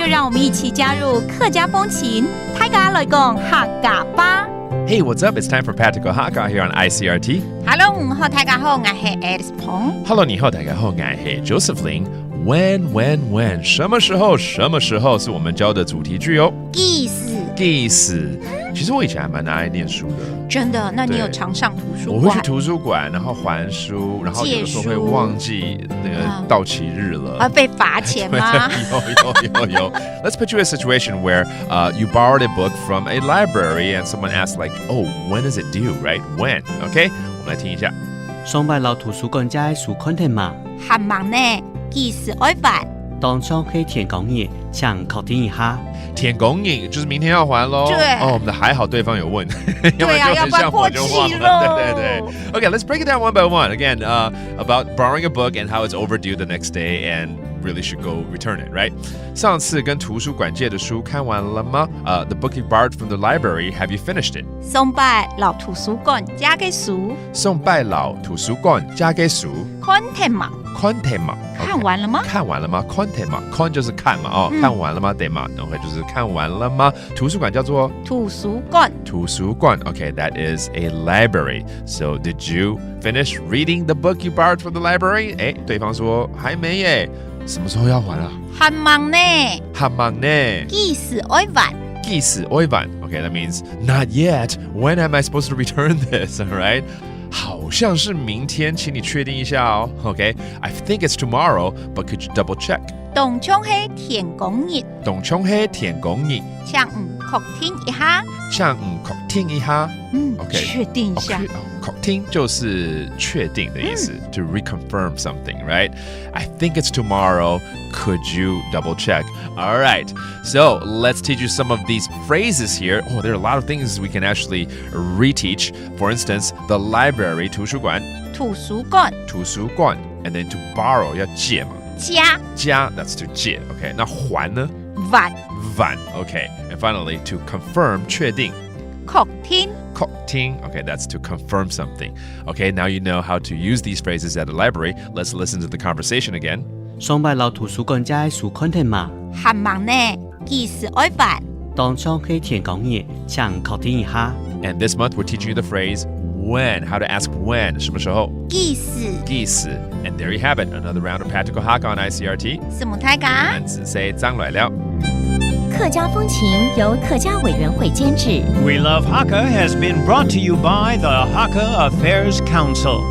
就让我们一起加入客家风情，大家来讲客家吧。Hey, what's up? It's time for Pat to go Hakka here on ICRT. Hello， 大家好，我是 Alice 彭。Hello, 你好，大家好，我是 Joseph Ling。When 什么时候是我们教的主题句哦。意思。其实我以前还蛮爱念书的。真的？那你有常上图书馆？我会去图书馆，然后还书，然后有的时候会忘记那个到期日了。被罚钱吗？有。Let's put you in a situation where you borrowed a book from a library and someone asked like, oh, when is it due, right? When? Okay? 我们来听一下。上班到图书館借書 content 嘛？很忙呢，幾時開辦？當初可以填講嘢，請確定一下。填公影就是明天要還咯。對。我們的還好對方有問。對啊，要不然過期了。對。Okay, let's break it down one by one. Again, about borrowing a book and how it's overdue the next day and really should go return it, right? 上次跟圖書館借的書看完了嗎？The book you borrowed from the library, have you finished it? 送拜老圖書館借嘅書。送拜老圖書館借嘅書。content 嘛。content 嘛。看完了嗎？看完了嗎 ？content 嘛 ，con 就是看嘛，哦，看完了嗎？對嘛，然後就是看完了嗎？圖書館叫做圖書館。圖書館 ，okay, that is a library. So did you finish reading the book you borrowed from the library? 哎，對方說還沒耶，什麼時候要還啊？很忙呢。很忙呢。幾時開辦？幾時開辦 ？Okay, that means not yet. When am I supposed to return this? All right. 好像是明天，請你確定一下哦。Okay, I think it's tomorrow, but could you double check? 當沖係填公日。當沖係填公日。向確定一下。向確定一下。OK， 確定一下。確定就是確定的意思。To reconfirm something, right? I think it's tomorrow. Could you double check? All right. So let's teach you some of these phrases here. Oh, there are a lot of things we can actually reteach. For instance, the library, 圖書館。圖書館。圖書館。And then to borrow, 要借嘛。借 that's to 借 okay 那還呢還 okay and finally to confirm 確定確定 okay that's to confirm something okay now you know how to use these phrases at the library let's listen to the conversation again 上班到圖書館借書 content 嘛很忙呢幾時開辦當初可以填講嘢請確定一下 and this month we're teaching you the phrase when how to ask when 什麼時候幾時 and there you have it another round of practical Hakka on ICRT 什麼大家男子 say 張來了客家風情由客家委員會監製 We Love Hakka has been brought to you by the Hakka Affairs Council